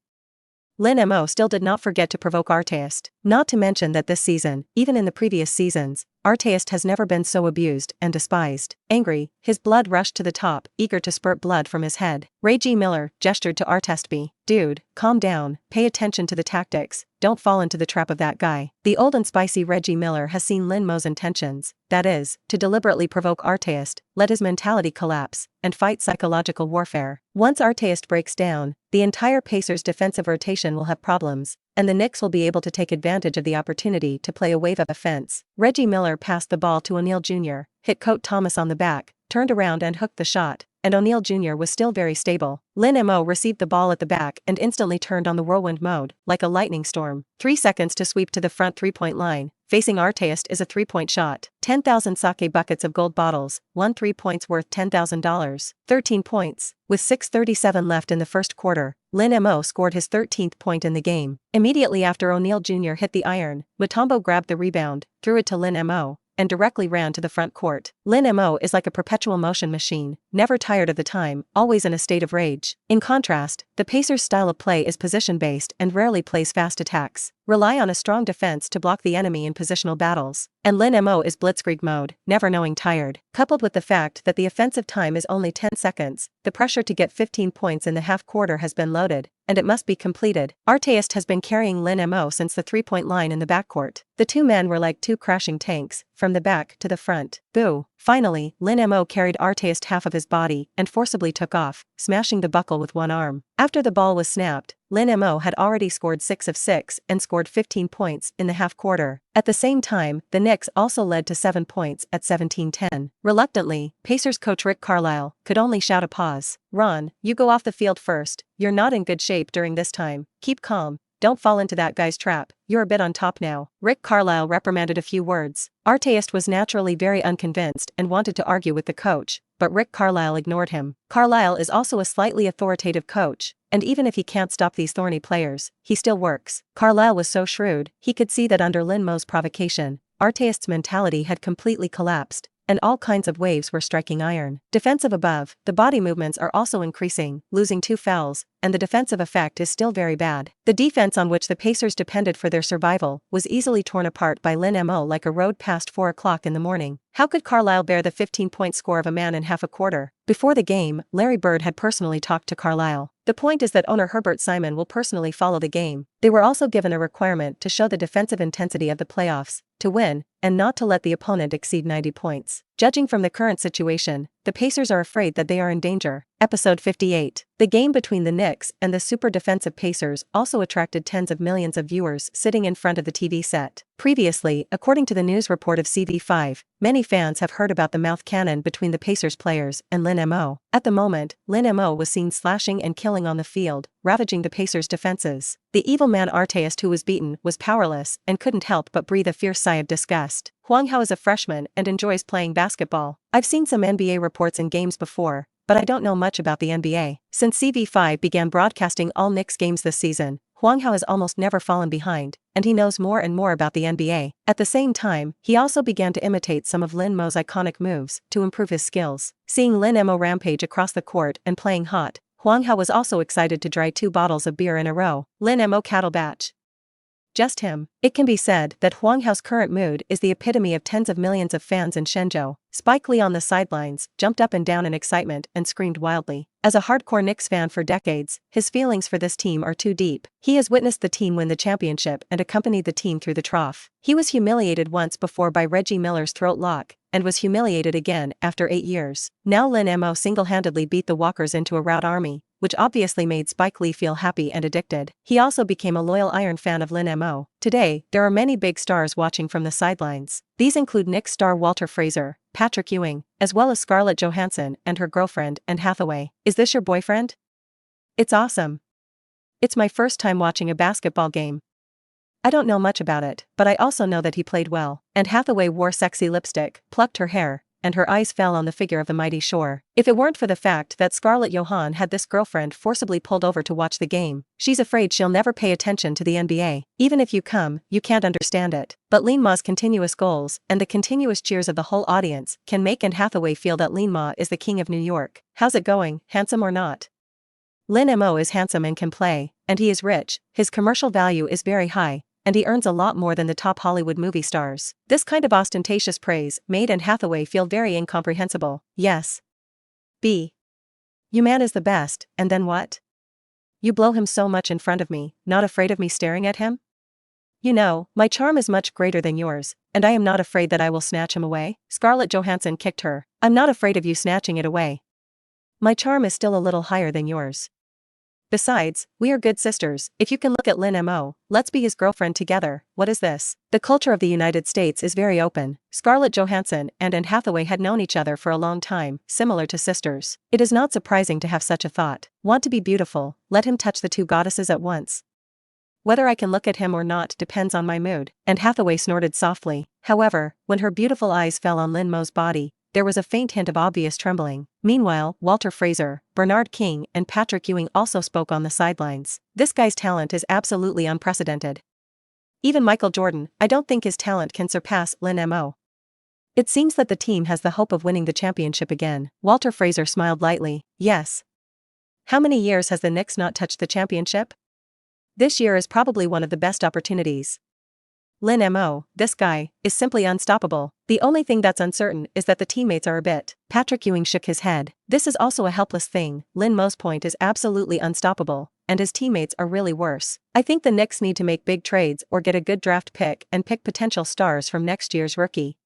Speaker 1: Lin Mo still did not forget to provoke Artist. Not to mention that this season, even in the previous seasons, Artist has never been so abused and despised. Angry, his blood rushed to the top, eager to spurt blood from his head. Reggie Miller gestured to Artestby. Dude, calm down, pay attention to the tactics, don't fall into the trap of that guy. The old and spicy Reggie Miller has seen Lin Mo's intentions, that is, to deliberately provoke Artist, let his mentality collapse, and fight psychological warfare. Once Artist breaks down, the entire Pacers' defensive rotation will have problems, and the Knicks will be able to take advantage of the opportunity to play a wave of offense. Reggie Miller passed the ball to O'Neal Jr., hit Coach Thomas on the back, turned around and hooked the shot, and O'Neal Jr. was still very stable. Lin Mo received the ball at the back and instantly turned on the whirlwind mode, like a lightning storm. 3 seconds to sweep to the front three-point line. Facing Artist is a three-point shot. 10,000 sake buckets of gold bottles, 1 3 points worth $10,000. 13 points. With 6:37 left in the first quarter, Lin Mo scored his 13th point in the game. Immediately after O'Neal Jr. hit the iron, Mutombo grabbed the rebound, threw it to Lin Mo, and directly ran to the front court. Lin Mo is like a perpetual motion machine, never tired of the time, always in a state of rage. In contrast, the Pacers' style of play is position-based and rarely plays fast attacks, rely on a strong defense to block the enemy in positional battles, and Lin Mo is blitzkrieg mode, never knowing tired. Coupled with the fact that the offensive time is only 10 seconds, the pressure to get 15 points in the half quarter has been loaded, and it must be completed. Artist has been carrying Lin Mo since the three-point line in the backcourt. The two men were like two crashing tanks, from the back to the front. Boo! Finally, Lin Mo carried Artist half of his body and forcibly took off, smashing the buckle with one arm. After the ball was snapped, Lin Mo had already scored 6 of 6 and scored 15 points in the half quarter. At the same time, the Knicks also led to 7 points at 17-10. Reluctantly, Pacers coach Rick Carlisle could only shout a pause. Ron, you go off the field first, you're not in good shape during this time, keep calm, don't fall into that guy's trap, you're a bit on top now. Rick Carlisle reprimanded a few words. Artest was naturally very unconvinced and wanted to argue with the coach, but Rick Carlisle ignored him. Carlisle is also a slightly authoritative coach, and even if he can't stop these thorny players, he still works. Carlisle was so shrewd, he could see that under Lin Mo's provocation, Artest's mentality had completely collapsed, and all kinds of waves were striking iron. Defensive above, the body movements are also increasing, losing 2 fouls, and the defensive effect is still very bad. The defense on which the Pacers depended for their survival was easily torn apart by Lin Mo like a road past 4 o'clock in the morning. How could Carlisle bear the 15-point score of a man in half a quarter? Before the game, Larry Bird had personally talked to Carlisle. The point is that owner Herbert Simon will personally follow the game. They were also given a requirement to show the defensive intensity of the playoffs, to win, and not to let the opponent exceed 90 points. Judging from the current situation, the Pacers are afraid that they are in danger. Episode 58. The game between the Knicks and the super defensive Pacers also attracted tens of millions of viewers sitting in front of the TV set. Previously, according to the news report of CV5, many fans have heard about the mouth cannon between the Pacers players and Lin Mo. At the moment, Lin Mo was seen slashing and killing on the field, ravaging the Pacers' defenses. The evil man Artest, who was beaten, was powerless and couldn't help but breathe a fierce sigh of disgust. Hwang Hao is a freshman and enjoys playing basketball. I've seen some NBA reports in games before, but I don't know much about the NBA. Since CV5 began broadcasting all Knicks games this season, Hwang Hao has almost never fallen behind, and he knows more and more about the NBA. At the same time, he also began to imitate some of Lin Mo's iconic moves to improve his skills. Seeing Lin Mo rampage across the court and playing hot, Hwang Hao was also excited to dry 2 bottles of beer in a row. Lin Mo cattle batch. Just him. It can be said that Hwang Hao's current mood is the epitome of tens of millions of fans in Shenzhou. Spike Lee on the sidelines jumped up and down in excitement and screamed wildly. As a hardcore Knicks fan for decades, his feelings for this team are too deep. He has witnessed the team win the championship and accompanied the team through the trough. He was humiliated once before by Reggie Miller's throat lock, and was humiliated again after 8 years. Now Lin Mo single-handedly beat the Walkers into a rout army, which obviously made Spike Lee feel happy and addicted. He also became a loyal Iron fan of Lin Mo. Today, there are many big stars watching from the sidelines. These include Knicks star Walter Frazier, Patrick Ewing, as well as Scarlett Johansson and her girlfriend Anne Hathaway. Is this your boyfriend? It's awesome. It's my first time watching a basketball game. I don't know much about it, but I also know that he played well. Anne Hathaway wore sexy lipstick, plucked her hair, and her eyes fell on the figure of the mighty Shore. If it weren't for the fact that Scarlett Johansson had this girlfriend forcibly pulled over to watch the game, she's afraid she'll never pay attention to the NBA. Even if you come, you can't understand it. But Lin Mo's continuous goals and the continuous cheers of the whole audience can make Anne Hathaway feel that Lin Mo is the king of New York. How's it going, handsome or not? Lin Mo is handsome and can play, and he is rich, his commercial value is very high, and he earns a lot more than the top Hollywood movie stars. This kind of ostentatious praise made Anne Hathaway feel very incomprehensible. Yes. B. You man is the best, and then what? You blow him so much in front of me, not afraid of me staring at him? You know, my charm is much greater than yours, and I am not afraid that I will snatch him away. Scarlett Johansson kicked her. I'm not afraid of you snatching it away. My charm is still a little higher than yours. Besides, we are good sisters. If you can look at Lin Mo, let's be his girlfriend together. What is this? The culture of the United States is very open. Scarlett Johansson and Anne Hathaway had known each other for a long time, similar to sisters. It is not surprising to have such a thought. Want to be beautiful? Let him touch the 2 goddesses at once. Whether I can look at him or not depends on my mood. Anne Hathaway snorted softly. However, when her beautiful eyes fell on Lin Mo's body, there was a faint hint of obvious trembling. Meanwhile, Walter Frazier, Bernard King and Patrick Ewing also spoke on the sidelines. This guy's talent is absolutely unprecedented. Even Michael Jordan, I don't think his talent can surpass Lin Mo. It seems that the team has the hope of winning the championship again. Walter Frazier smiled lightly. Yes. How many years has the Knicks not touched the championship? This year is probably one of the best opportunities. Lin Mo, this guy, is simply unstoppable. The only thing that's uncertain is that the teammates are a bit. Patrick Ewing shook his head. This is also a helpless thing. Lin Mo's point is absolutely unstoppable, and his teammates are really worse. I think the Knicks need to make big trades or get a good draft pick and pick potential stars from next year's rookie.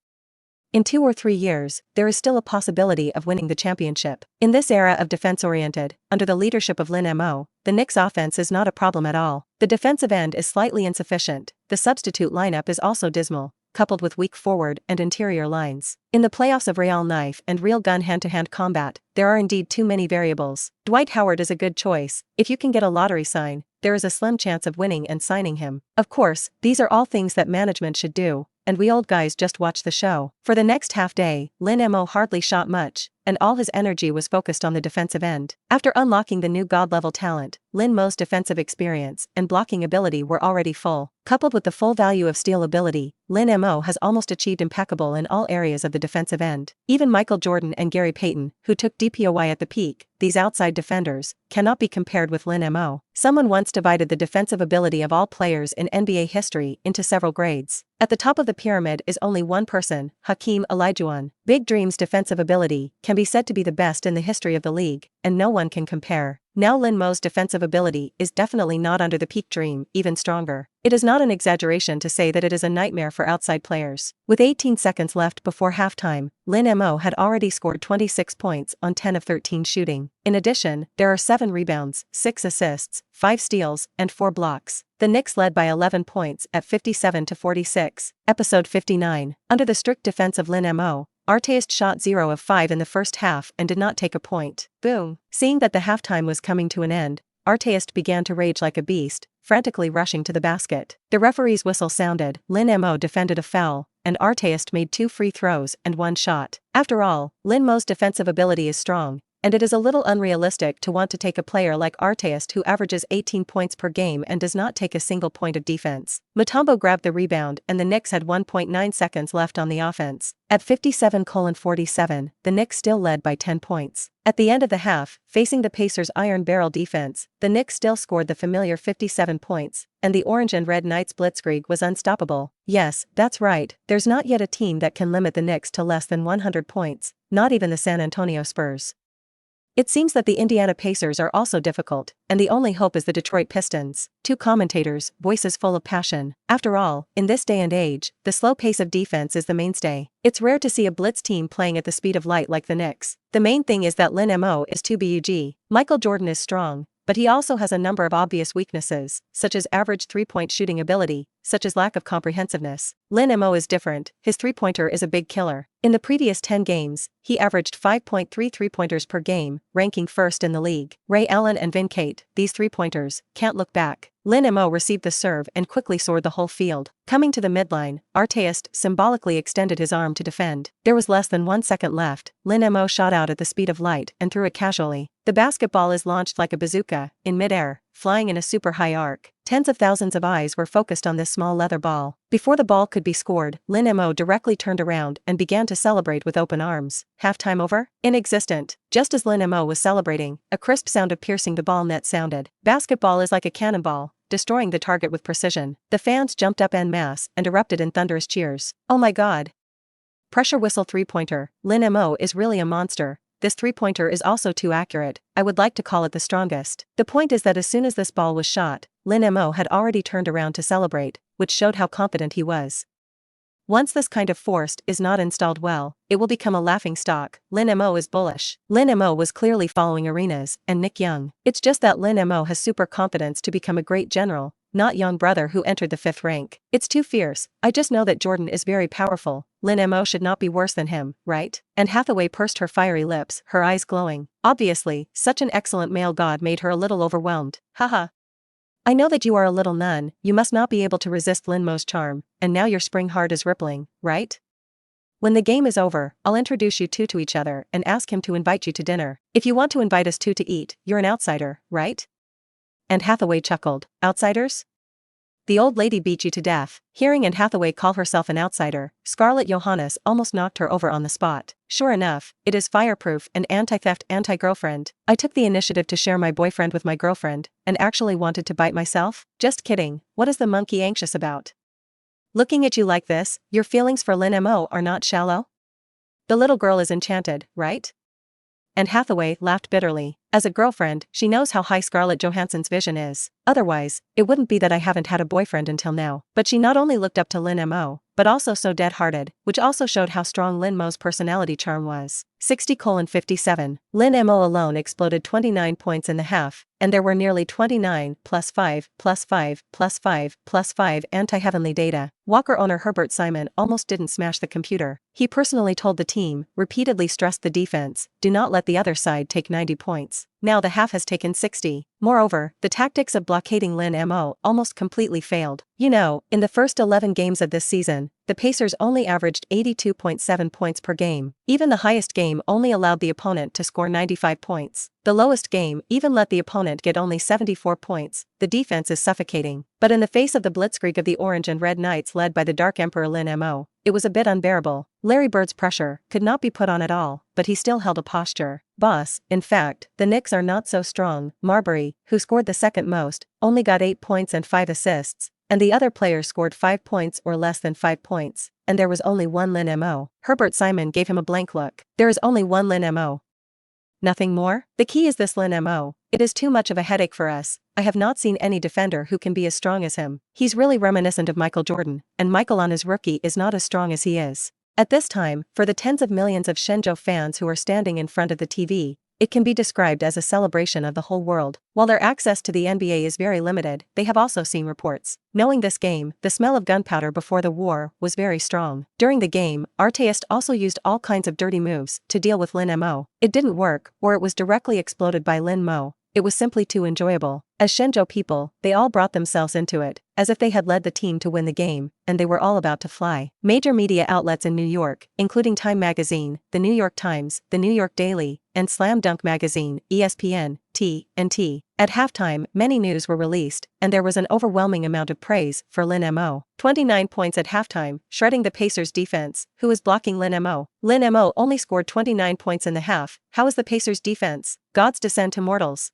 Speaker 1: In 2 or 3 years, there is still a possibility of winning the championship. In this era of defense-oriented, under the leadership of Lin Mo, the Knicks' offense is not a problem at all. The defensive end is slightly insufficient, the substitute lineup is also dismal, coupled with weak forward and interior lines. In the playoffs of real knife and real gun hand-to-hand combat, there are indeed too many variables. Dwight Howard is a good choice. If you can get a lottery sign, there is a slim chance of winning and signing him. Of course, these are all things that management should do, and we old guys just watch the show. For the next half day, Lin Mo hardly shot much, and all his energy was focused on the defensive end. After unlocking the new god-level talent, Lin Mo's defensive experience and blocking ability were already full. Coupled with the full value of steal ability, Lin Mo has almost achieved impeccable in all areas of the defensive end. Even Michael Jordan and Gary Payton, who took DPOY at the peak, these outside defenders, cannot be compared with Lin Mo. Someone once divided the defensive ability of all players in NBA history into several grades. At the top of the pyramid is only one person, Hakeem Olajuwon. Big Dream's defensive ability can be said to be the best in the history of the league, and no one can compare. Now Lin Mo's defensive ability is definitely not under the peak Dream, even stronger. It is not an exaggeration to say that it is a nightmare for outside players. With 18 seconds left before halftime, Lin Mo had already scored 26 points on 10 of 13 shooting. In addition, there are 7 rebounds, 6 assists, 5 steals, and 4 blocks. The Knicks led by 11 points at 57-46. Episode 59. Under the strict defense of Lin Mo, Artest shot 0 of 5 in the first half and did not take a point. Boom. Seeing that the halftime was coming to an end, Artest began to rage like a beast, frantically rushing to the basket. The referee's whistle sounded, Lin Mo defended a foul, and Artest made 2 free throws and 1 shot. After all, Lin Mo's defensive ability is strong, and it is a little unrealistic to want to take a player like Artest who averages 18 points per game and does not take a single point of defense. Mutombo grabbed the rebound and the Knicks had 1.9 seconds left on the offense. At 57-47, the Knicks still led by 10 points. At the end of the half, facing the Pacers' iron barrel defense, the Knicks still scored the familiar 57 points, and the Orange and Red Knights blitzkrieg was unstoppable. Yes, that's right, there's not yet a team that can limit the Knicks to less than 100 points, not even the San Antonio Spurs. It seems that the Indiana Pacers are also difficult, and the only hope is the Detroit Pistons. 2 commentators, voices full of passion. After all, in this day and age, the slow pace of defense is the mainstay. It's rare to see a blitz team playing at the speed of light like the Knicks. The main thing is that Lin Mo is too bug. Michael Jordan is strong, but he also has a number of obvious weaknesses, such as average 3-point shooting ability, such as lack of comprehensiveness. Lin Mo is different, his 3-pointer is a big killer. In the previous 10 games, he averaged 5.3 3-pointers per game, ranking first in the league. Ray Allen and Vin Cate, these 3-pointers, can't look back. Lin Mo received the serve and quickly soared the whole field. Coming to the midline, Artest symbolically extended his arm to defend. There was less than 1 second left. Lin Mo shot out at the speed of light and threw it casually. The basketball is launched like a bazooka, in midair, flying in a super high arc. Tens of thousands of eyes were focused on this small leather ball. Before the ball could be scored, Lin Mo directly turned around and began to celebrate with open arms. Halftime over? Inexistent. Just as Lin Mo was celebrating, a crisp sound of piercing the ball net sounded. Basketball is like a cannonball, destroying the target with precision. The fans jumped up en masse and erupted in thunderous cheers. Oh my god. Pressure whistle 3-pointer. Lin Mo is really a monster. This 3-pointer is also too accurate. I would like to call it the strongest. The point is that as soon as this ball was shot, Lin Mo had already turned around to celebrate, which showed how confident he was. Once this kind of force is not installed well, it will become a laughing stock. Lin Mo is bullish. Lin Mo was clearly following Arenas and Nick Young. It's just that Lin Mo has super confidence to become a great general, not young brother who entered the 5th rank. It's too fierce. I just know that Jordan is very powerful. Lin Mo should not be worse than him, right? And Hathaway pursed her fiery lips, her eyes glowing. Obviously, such an excellent male god made her a little overwhelmed. Haha. I know that you are a little nun, you must not be able to resist Lin Mo's charm, and now your spring heart is rippling, right? When the game is over, I'll introduce you two to each other and ask him to invite you to dinner. If you want to invite us two to eat, you're an outsider, right? And Hathaway chuckled. Outsiders? The old lady beat you to death. Hearing Anne Hathaway call herself an outsider, Scarlett Johansson almost knocked her over on the spot. Sure enough, it is fireproof and anti-theft anti-girlfriend. I took the initiative to share my boyfriend with my girlfriend, and actually wanted to bite myself? Just kidding, what is the monkey anxious about? Looking at you like this, your feelings for Lin Mo are not shallow? The little girl is enchanted, right? And Hathaway laughed bitterly. As a girlfriend, she knows how high Scarlett Johansson's vision is. Otherwise, it wouldn't be that I haven't had a boyfriend until now. But she not only looked up to Lin Mo, but also so dead-hearted, which also showed how strong Lin Mo's personality charm was. 60:57. Lin Mo alone exploded 29 points in the half, and there were nearly 29 plus 5 plus 5 plus 5 plus 5 anti-heavenly data. Walker owner Herbert Simon almost didn't smash the computer. He personally told the team, repeatedly stressed the defense, do not let the other side take 90 points. now the half has taken 60. Moreover, the tactics of blockading Lin Mo almost completely failed. You know, in the first 11 games of this season, the Pacers only averaged 82.7 points per game. Even the highest game only allowed the opponent to score 95 points. The lowest game even let the opponent get only 74 points. The defense is suffocating. But in the face of the blitzkrieg of the Orange and Red Knights led by the Dark Emperor Lin Mo, it was a bit unbearable. Larry Bird's pressure could not be put on at all, but he still held a posture. Boss, in fact, the Knicks are not so strong. Marbury, who scored the second most, only got 8 points and 5 assists, and the other players scored 5 points or less than 5 points, and there was only one Lin Mo. Herbert Simon gave him a blank look. There is only one Lin Mo. Nothing more? The key is this Lin Mo. It is too much of a headache for us. I have not seen any defender who can be as strong as him. He's really reminiscent of Michael Jordan, and Michael on his rookie is not as strong as he is. At this time, for the tens of millions of Shenzhou fans who are standing in front of the TV, it can be described as a celebration of the whole world. While their access to the NBA is very limited, they have also seen reports. Knowing this game, the smell of gunpowder before the war was very strong. During the game, Artest also used all kinds of dirty moves to deal with Lin Mo. It didn't work, or it was directly exploded by Lin Mo. It was simply too enjoyable. As Shenzhou people, they all brought themselves into it, as if they had led the team to win the game, and they were all about to fly. Major media outlets in New York, including Time Magazine, The New York Times, The New York Daily, and Slam Dunk Magazine, ESPN, TNT. At halftime, many news were released, and there was an overwhelming amount of praise for Lin Mo. 29 points at halftime, shredding the Pacers defense, who was blocking Lin Mo. Lin Mo only scored 29 points in the half. How is the Pacers defense? God's descent to mortals.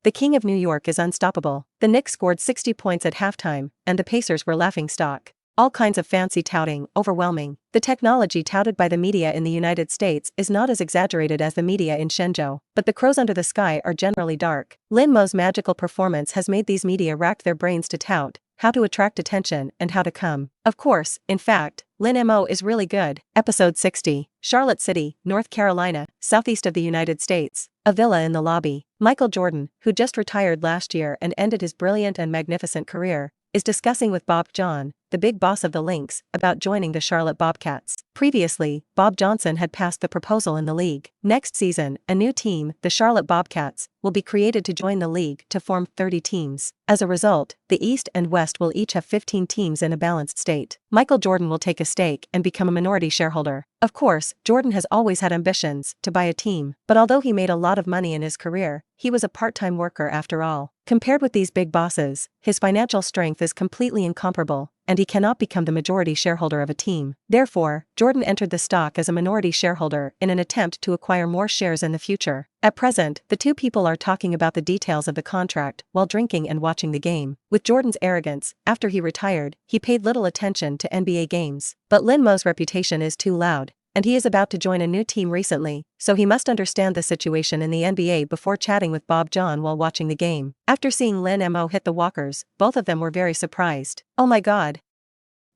Speaker 1: The King of New York is unstoppable. The Knicks scored 60 points at halftime, and the Pacers were laughingstock. All kinds of fancy touting, overwhelming. The technology touted by the media in the United States is not as exaggerated as the media in Shenzhou, but the crows under the sky are generally dark. Lin Mo's magical performance has made these media rack their brains to tout how to attract attention and how to come. Of course, in fact, Lin Mo is really good. Episode 60. Charlotte City, North Carolina, southeast of the United States. A villa in the lobby. Michael Jordan, who just retired last year and ended his brilliant and magnificent career, is discussing with Bob John, the big boss of the Lynx, about joining the Charlotte Bobcats. Previously, Bob Johnson had passed the proposal in the league. Next season, a new team, the Charlotte Bobcats, will be created to join the league to form 30 teams. As a result, the East and West will each have 15 teams in a balanced state. Michael Jordan will take a stake and become a minority shareholder. Of course, Jordan has always had ambitions to buy a team, but although he made a lot of money in his career, he was a part-time worker after all. Compared with these big bosses, his financial strength is completely incomparable, and he cannot become the majority shareholder of a team. Therefore, Jordan entered the stock as a minority shareholder in an attempt to acquire more shares in the future. At present, the two people are talking about the details of the contract while drinking and watching the game. With Jordan's arrogance, after he retired, he paid little attention to NBA games. But Lin Mo's reputation is too loud, and he is about to join a new team recently, so he must understand the situation in the NBA before chatting with Bob John while watching the game. After seeing Lin Mo hit the walkers, both of them were very surprised. Oh my god.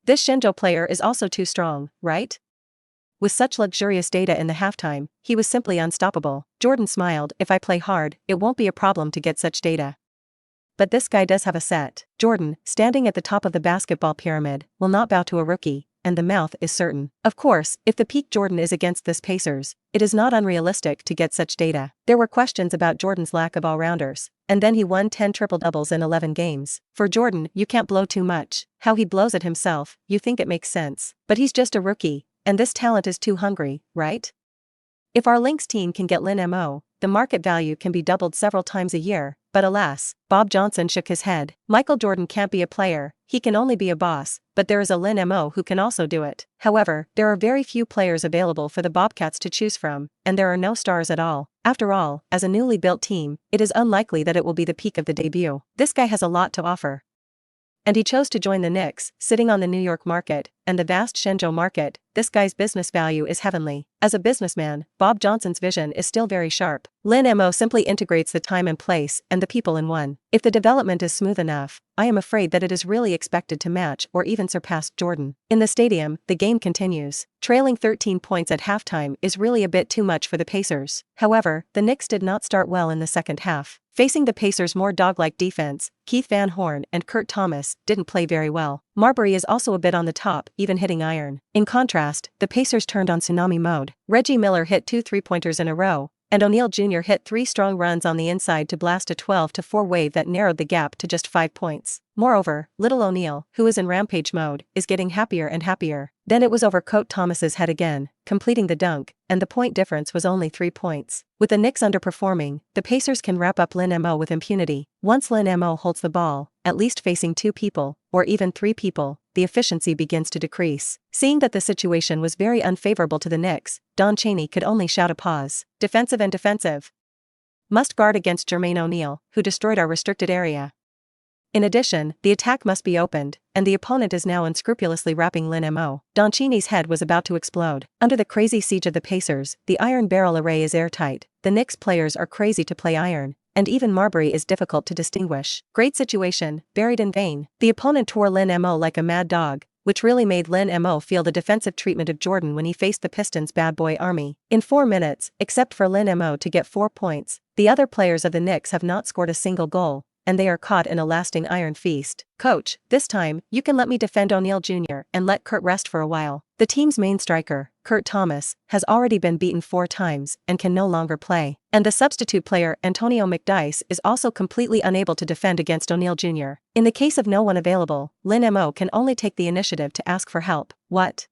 Speaker 1: This Shenzhou player is also too strong, right? With such luxurious data in the halftime, he was simply unstoppable. Jordan smiled. If I play hard, it won't be a problem to get such data. But this guy does have a set. Jordan, standing at the top of the basketball pyramid, will not bow to a rookie, and the mouth is certain. Of course, if the peak Jordan is against this Pacers, it is not unrealistic to get such data. There were questions about Jordan's lack of all-rounders, and then he won 10 triple-doubles in 11 games. For Jordan, you can't blow too much. How he blows it himself, you think it makes sense. But he's just a rookie, and this talent is too hungry, right? If our Lynx team can get Lin Mo, the market value can be doubled several times a year, but alas, Bob Johnson shook his head. Michael Jordan can't be a player, he can only be a boss, but there is a Lin Mo who can also do it. However, there are very few players available for the Bobcats to choose from, and there are no stars at all. After all, as a newly built team, it is unlikely that it will be the peak of the debut. This guy has a lot to offer. And he chose to join the Knicks, sitting on the New York market, and the vast Shenzhou market. This guy's business value is heavenly. As a businessman, Bob Johnson's vision is still very sharp. Lin Mo simply integrates the time and place and the people in one. If the development is smooth enough, I am afraid that it is really expected to match or even surpass Jordan. In the stadium, the game continues. Trailing 13 points at halftime is really a bit too much for the Pacers. However, the Knicks did not start well in the second half. Facing the Pacers' more dog-like defense, Keith Van Horn and Kurt Thomas didn't play very well. Marbury is also a bit on the top, even hitting iron. In contrast, the Pacers turned on tsunami mode. Reggie Miller hit 2 3-pointers in a row, and O'Neal Jr. hit 3 strong runs on the inside to blast a 12-4 wave that narrowed the gap to just 5 points. Moreover, little O'Neal, who is in rampage mode, is getting happier and happier. Then it was over Coach Thomas's head again, completing the dunk, and the point difference was only 3 points. With the Knicks underperforming, the Pacers can wrap up Lin Mo with impunity. Once Lin Mo holds the ball, at least facing 2 people, or even 3 people, the efficiency begins to decrease. Seeing that the situation was very unfavorable to the Knicks, Don Chaney could only shout a pause. Defensive and defensive. Must guard against Jermaine O'Neal, who destroyed our restricted area. In addition, the attack must be opened, and the opponent is now unscrupulously wrapping Lin Mo. Don Chaney's head was about to explode. Under the crazy siege of the Pacers, the iron barrel array is airtight. The Knicks players are crazy to play iron, and even Marbury is difficult to distinguish. Great situation, buried in vain. The opponent tore Lin Mo like a mad dog, which really made Lin Mo feel the defensive treatment of Jordan when he faced the Pistons' bad boy army. In 4 minutes, except for Lin Mo to get 4 points, the other players of the Knicks have not scored a single goal, and they are caught in a lasting iron feast. Coach, this time, you can let me defend O'Neal Jr. and let Kurt rest for a while. The team's main striker, Kurt Thomas, has already been beaten 4 times and can no longer play. And the substitute player, Antonio McDyess, is also completely unable to defend against O'Neal Jr. In the case of no one available, Lin Mo can only take the initiative to ask for help. What?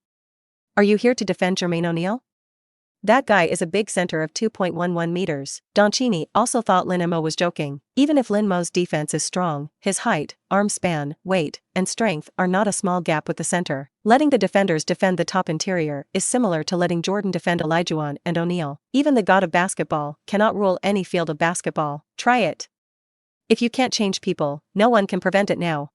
Speaker 1: Are you here to defend Jermaine O'Neal? That guy is a big center of 2.11 meters. Don Chaney also thought Lin Mo was joking. Even if Lin Mo's defense is strong, his height, arm span, weight, and strength are not a small gap with the center. Letting the defenders defend the top interior is similar to letting Jordan defend Olajuwon and O'Neal. Even the god of basketball cannot rule any field of basketball. Try it. If you can't change people, no one can prevent it now.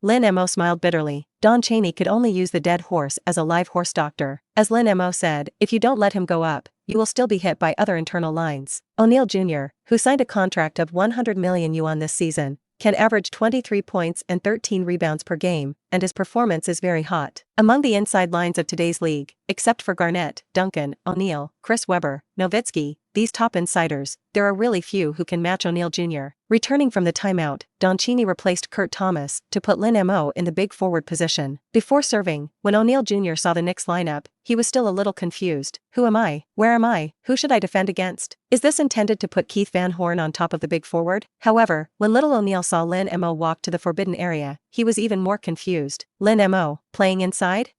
Speaker 1: Lin Mo smiled bitterly. Don Chaney could only use the dead horse as a live horse doctor. As Lin Mo said, if you don't let him go up, you will still be hit by other internal lines. O'Neal Jr., who signed a contract of 100 million yuan this season, can average 23 points and 13 rebounds per game, and his performance is very hot. Among the inside lines of today's league, except for Garnett, Duncan, O'Neal, Chris Webber, Nowitzki, these top insiders, there are really few who can match O'Neal Jr. Returning from the timeout, Don Chaney replaced Kurt Thomas to put Lin Mo in the big forward position. Before serving, when O'Neal Jr. saw the Knicks lineup, he was still a little confused. Who am I? Where am I? Who should I defend against? Is this intended to put Keith Van Horn on top of the big forward? However, when little O'Neal saw Lin Mo walk to the forbidden area, he was even more confused. Lin Mo, playing inside?